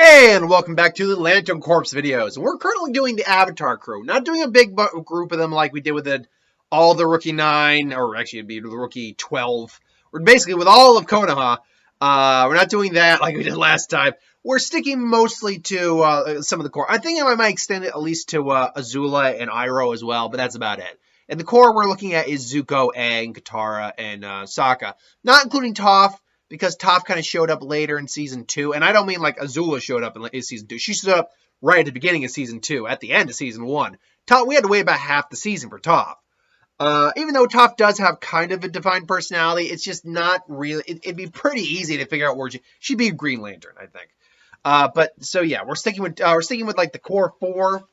And welcome back to the Lantern Corps videos. We're currently doing the Avatar crew, not doing a big group of them like we did with all the Rookie 9, or actually it'd be the Rookie 12. We're basically with all of Konoha. We're not doing that like we did last time. We're sticking mostly to some of the core. I think I might extend it at least to Azula and Iroh as well, but that's about it. And the core we're looking at is Zuko, Aang, Katara, and Sokka. Not including Toph, because Toph kind of showed up later in season 2, and I don't mean like Azula showed up in season 2. She showed up right at the beginning of season 2, at the end of season 1. We had to wait about half the season for Toph. Even though Toph does have kind of a defined personality, it's just not really. It'd be pretty easy to figure out where she'd be a Green Lantern, I think. But so yeah, we're sticking with like the core 4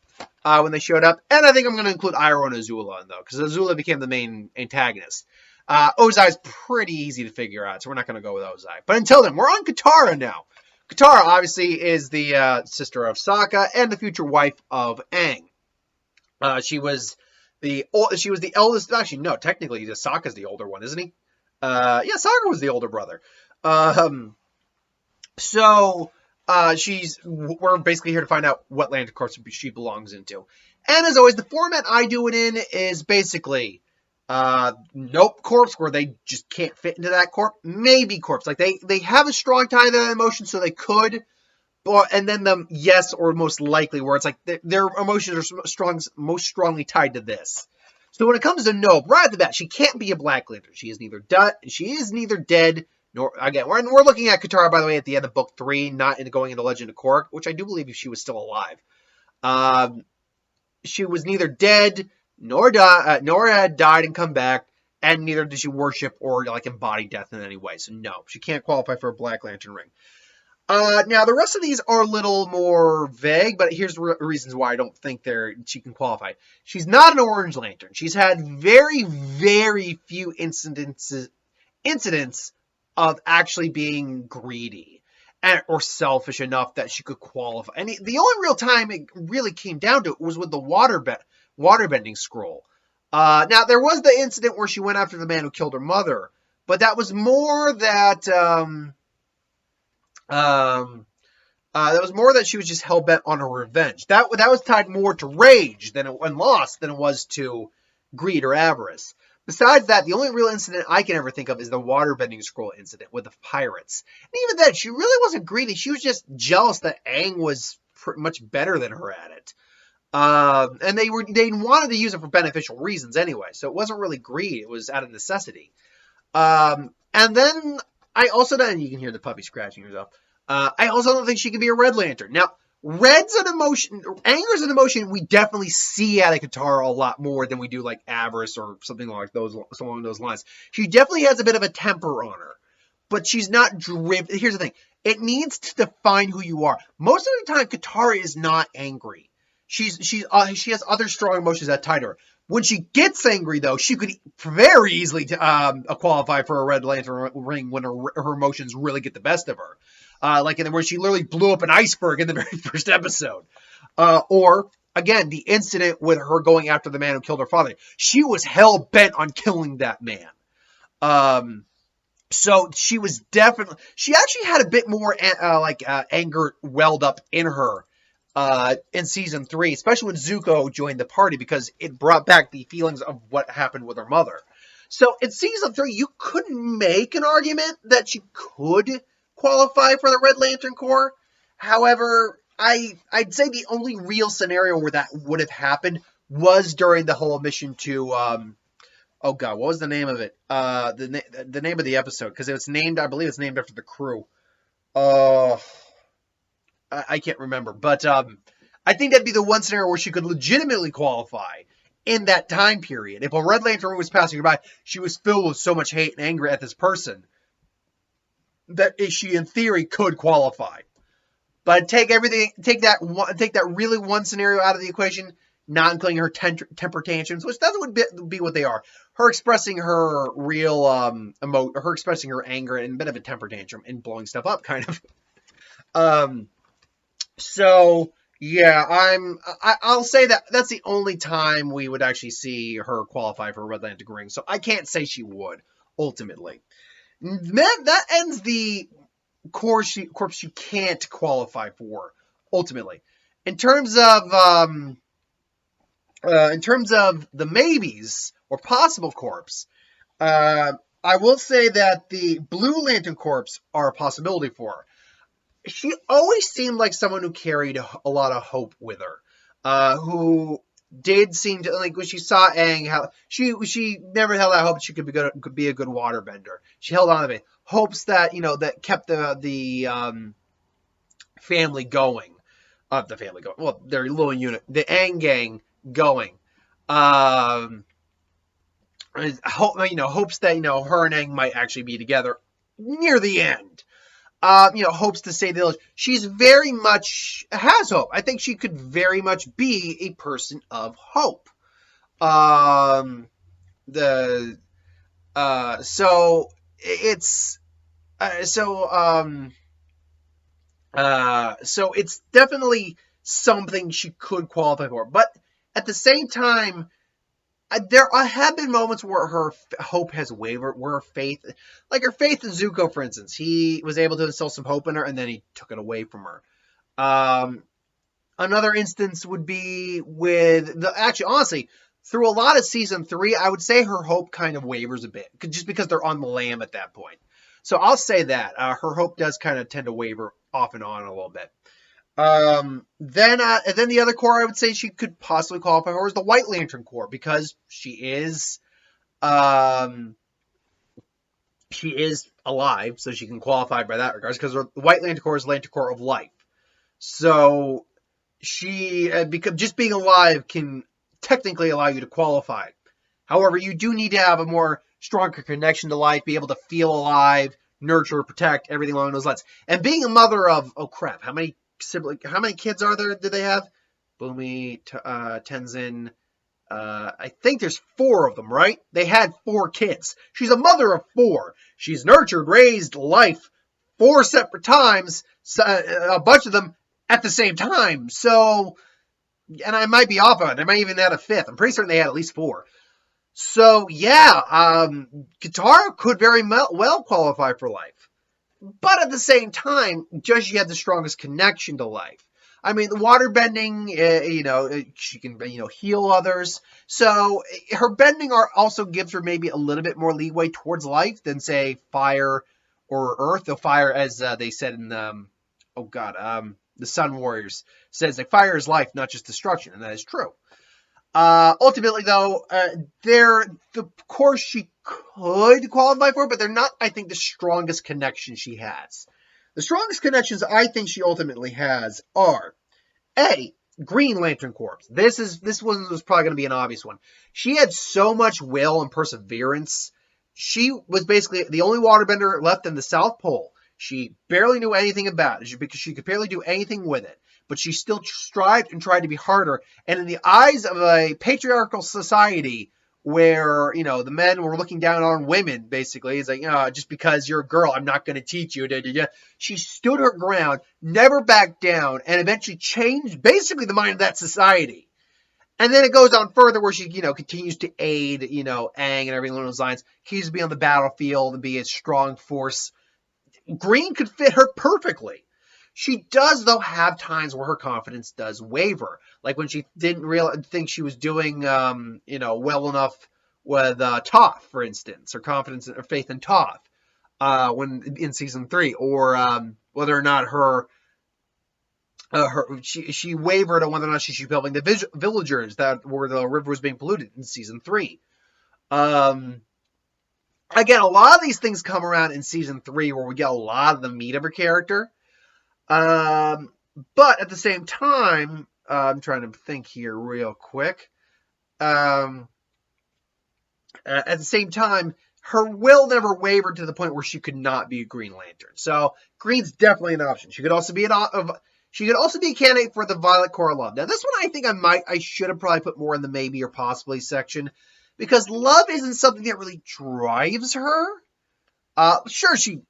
when they showed up, and I think I'm going to include Iroh and Azula in though, because Azula became the main antagonist. Ozai is pretty easy to figure out, so we're not going to go with Ozai. But until then, we're on Katara now. Katara obviously is the sister of Sokka and the future wife of Aang. She was the eldest. Actually, no, technically, Sokka's the older one, isn't he? Yeah, Sokka was the older brother. We're basically here to find out what Lantern Corps she belongs into. And as always, the format I do it in is basically nope corpse, where they just can't fit into that corpse. Maybe corpse, like they have a strong tie to that emotion, so they could. And then the yes or most likely, where it's like their emotions are most strongly tied to this. So when it comes to nope, right at the bat, she can't be a Black Lantern. She is neither dead. Nor, again, we're looking at Katara, by the way, at the end of book 3, not going into Legend of Korra, which I do believe she was still alive. She was neither dead nor had died and come back, and neither did she worship or like embody death in any way. So no, she can't qualify for a Black Lantern ring. Now the rest of these are a little more vague, but here's the reasons why I don't think she can qualify. She's not an Orange Lantern. She's had very, very few incidents of actually being greedy or selfish enough that she could qualify. And the only real time it really came down to it was with the waterbending scroll. Now, there was the incident where she went after the man who killed her mother, but that was more that she was just hell-bent on her revenge. That was tied more to rage and loss than it was to greed or avarice. Besides that, the only real incident I can ever think of is the waterbending scroll incident with the pirates. And even then, she really wasn't greedy. She was just jealous that Aang was much better than her at it. And they wanted to use it for beneficial reasons anyway. So it wasn't really greed. It was out of necessity. And then I also don't, you can hear the puppy scratching herself. I also don't think she can be a Red Lantern. Now, red's an emotion, anger's an emotion we definitely see out of Katara a lot more than we do like avarice or something like along those lines. She definitely has a bit of a temper on her, but she's not driven. Here's the thing. It needs to define who you are. Most of the time, Katara is not angry. She has other strong emotions that tie to her. When she gets angry, though, she could very easily qualify for a Red Lantern ring when her emotions really get the best of her. Like where she literally blew up an iceberg in the very first episode. Or, again, the incident with her going after the man who killed her father. She was hell-bent on killing that man. So she was definitely... She actually had a bit more anger welled up in her in season 3, especially when Zuko joined the party, because it brought back the feelings of what happened with her mother. So in season 3, you couldn't make an argument that she could qualify for the Red Lantern Corps. However, I'd say the only real scenario where that would have happened was during the whole mission to oh god, what was the name of it? The name of the episode, because I believe it's named after the crew. I can't remember, but I think that'd be the one scenario where she could legitimately qualify in that time period. If a Red Lantern was passing her by, she was filled with so much hate and anger at this person that she, in theory, could qualify. But take that really one scenario out of the equation, not including her temper tantrums, which that would be what they are. Her expressing her real her expressing her anger and a bit of a temper tantrum and blowing stuff up, kind of. So yeah, I'll say that's the only time we would actually see her qualify for a Red Lantern ring. So I can't say she would ultimately. That ends the corpse you can't qualify for ultimately. In terms of the maybes or possible corpse, I will say that the Blue Lantern corpse are a possibility for her. She always seemed like someone who carried a lot of hope with her, who did seem to, like, when she saw Aang, how she never held out hope she could be a good waterbender. She held on to it, hopes that that kept the family going, the family going. Well, their little unit, the Aang gang going. Um, hopes that her and Aang might actually be together near the end. Hopes to save the village. She's very much has hope. I think she could very much be a person of hope. The so it's so it's definitely something she could qualify for. But at the same time, there have been moments where her hope has wavered, where her faith, like her faith in Zuko, for instance, he was able to instill some hope in her, and then he took it away from her. Another instance would be actually, honestly, through a lot of season 3, I would say her hope kind of wavers a bit, just because they're on the lam at that point. So I'll say that her hope does kind of tend to waver off and on a little bit. Then the other Corps I would say she could possibly qualify for is the White Lantern Corps, because she is alive, so she can qualify by that regards, because the White Lantern Corps is Lantern Corps of life. So she because just being alive can technically allow you to qualify. However, you do need to have a more stronger connection to life, be able to feel alive, nurture, protect, everything along those lines. And being a mother of, oh crap, how many kids are there? Do they have? Boomy, Tenzin. I think there's 4 of them, right? They had 4 kids. She's a mother of 4. She's nurtured, raised life 4 separate times, a bunch of them at the same time. So, and I might be off on it. They might even add a 5th. I'm pretty certain they had at least 4. So, yeah, Katara could very well qualify for life. But at the same time, does she have the strongest connection to life? I mean, the water bending, she can, heal others. So her bending also gives her maybe a little bit more leeway towards life than, say, fire or earth. Though fire, as they said in the Sun Warriors, says that fire is life, not just destruction, and that is true. Ultimately, though, the course she could qualify for, but they're not, I think, the strongest connection she has. The strongest connections I think she ultimately has are A, Green Lantern Corps. This one was probably going to be an obvious one. She had so much will and perseverance. She was basically the only waterbender left in the South Pole. She barely knew anything about it because she could barely do anything with it. But she still strived and tried to be harder. And in the eyes of a patriarchal society where, the men were looking down on women, basically, it's like, just because you're a girl, I'm not going to teach you. She stood her ground, never backed down, and eventually changed basically the mind of that society. And then it goes on further where she, continues to aid, Aang and everything along those lines. Continues to be on the battlefield and be a strong force. Green could fit her perfectly. She does, though, have times where her confidence does waver. Like when she didn't think she was doing, well enough with Toph, for instance. Her confidence or faith in Toph when in season 3. Or whether or not she wavered on whether or not she should be helping the villagers where the river was being polluted in season 3. Again, a lot of these things come around in season 3 where we get a lot of the meat of her character. But at the same time, I'm trying to think here real quick. At the same time, her will never wavered to the point where she could not be a Green Lantern. So Green's definitely an option. She could also be a candidate for the Violet Core of Love. Now, this one I think I should have probably put more in the maybe or possibly section, because love isn't something that really drives her. Sure, she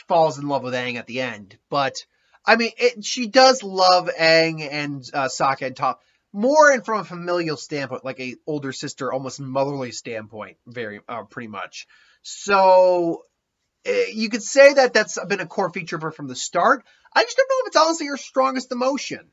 falls in love with Aang at the end, but I mean, she does love Aang and Sokka and Toph more and from a familial standpoint, like a older sister, almost motherly standpoint, very pretty much. So you could say that that's been a core feature of her from the start. I just don't know if it's honestly her strongest emotion.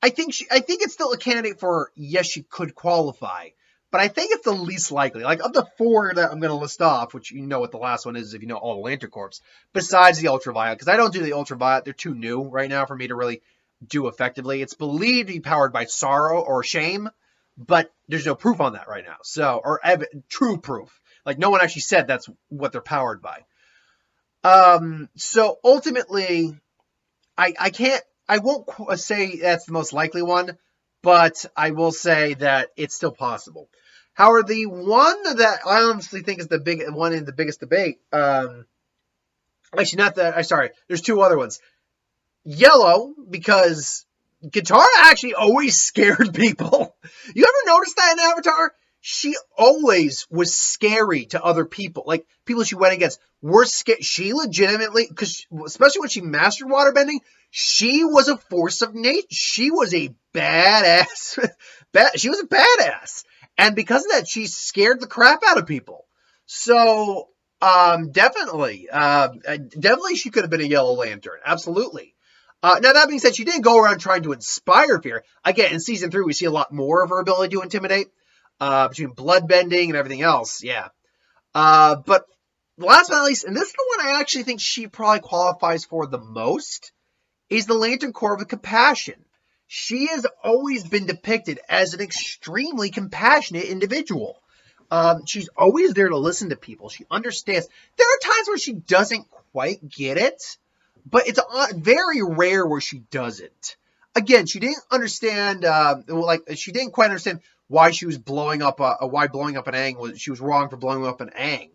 I think it's still a candidate for, yes, she could qualify, but I think it's the least likely. Like, of the 4 that I'm going to list off, which you know what the last one is if you know all the Lantern Corps, besides the Ultraviolet, because I don't do the Ultraviolet. They're too new right now for me to really do effectively. It's believed to be powered by sorrow or shame, but there's no proof on that right now. So, or true proof. Like, no one actually said that's what they're powered by. So ultimately, I won't say that's the most likely one, but I will say that it's still possible. However, the one that I honestly think is the big one in the biggest debate, actually not that, I'm sorry, there's 2 other ones. Yellow, because Katara actually always scared people. You ever notice that in Avatar? She always was scary to other people. Like, people she went against were scared. She legitimately, because especially when she mastered waterbending, she was a force of nature. She was a badass. She was a badass. And because of that, she scared the crap out of people. So, definitely she could have been a Yellow Lantern. Absolutely. Now, that being said, she didn't go around trying to inspire fear. Again, in season 3, we see a lot more of her ability to intimidate. Between bloodbending and everything else, yeah. But last but not least, and this is the one I actually think she probably qualifies for the most, is the Lantern Corps with compassion. She has always been depicted as an extremely compassionate individual. She's always there to listen to people. She understands. There are times where she doesn't quite get it, but it's very rare where she doesn't. Again, she didn't understand, she didn't quite understand why she was blowing up an Aang she was wrong for blowing up an Aang.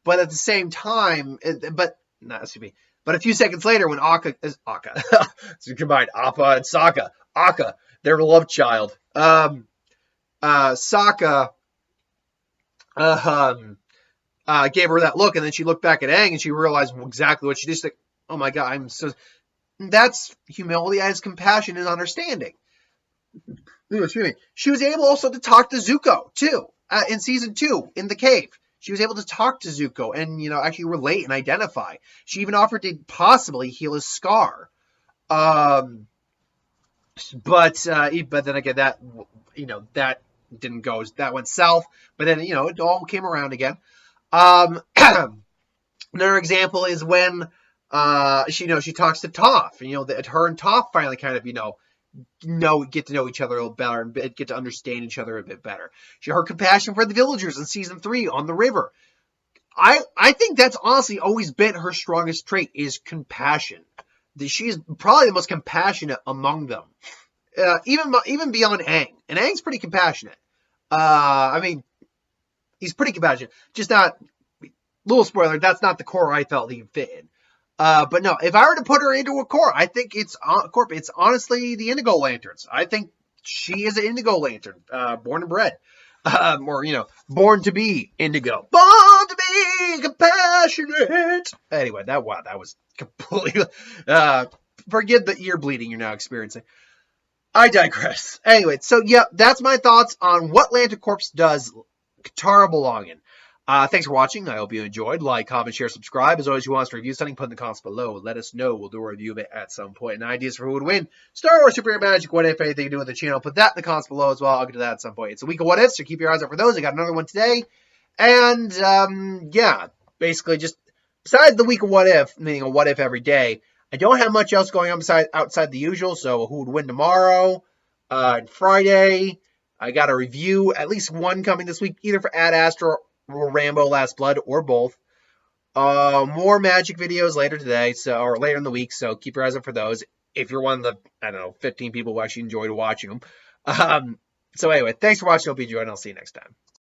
But at the same time, but a few seconds later when Akka, so combined Appa and Sokka, Akka, their love child, Sokka, gave her that look, and then she looked back at Aang and she realized exactly what she did. She's like, oh my God, that's humility as compassion and understanding. Excuse me. She was able also to talk to Zuko, too, in season 2, in the cave. She was able to talk to Zuko and, actually relate and identify. She even offered to possibly heal his scar. But then again, that didn't go, that went south. But then, it all came around again. Another example is when, she talks to Toph, that her and Toph finally kind of, get to know each other a little better and get to understand each other a bit better. Her compassion for the villagers in season 3 on the river. I think that's honestly always been her strongest trait, is compassion. She's probably the most compassionate among them. Even beyond Aang. And Aang's pretty compassionate. He's pretty compassionate. Just not, little spoiler, that's not the core I felt he'd fit in. But no, if I were to put her into a corps, I think it's honestly the Indigo Lanterns. I think she is an Indigo Lantern, born and bred. Born to be indigo. Born to be compassionate. Anyway, that was completely, forgive the ear bleeding you're now experiencing. I digress. Anyway, so yeah, that's my thoughts on what Lantern Corps does Katara belong in. Thanks for watching. I hope you enjoyed. Like, comment, share, subscribe. As always, you want us to review something, put in the comments below. Let us know. We'll do a review of it at some point. And ideas for who would win. Star Wars, Superhero Magic, what if, anything to do with the channel. Put that in the comments below as well. I'll get to that at some point. It's a week of what ifs, so keep your eyes out for those. I got another one today. And, yeah, basically just besides the week of what if, meaning a what if every day, I don't have much else going on outside the usual. So who would win tomorrow? Friday. I got a review, at least one coming this week, either for Ad Astra or Rambo Last Blood, or both. More Magic videos later today, or later in the week, so keep your eyes up for those. If you're one of the, 15 people who actually enjoyed watching them. So anyway, thanks for watching. Hope you enjoyed, and I'll see you next time.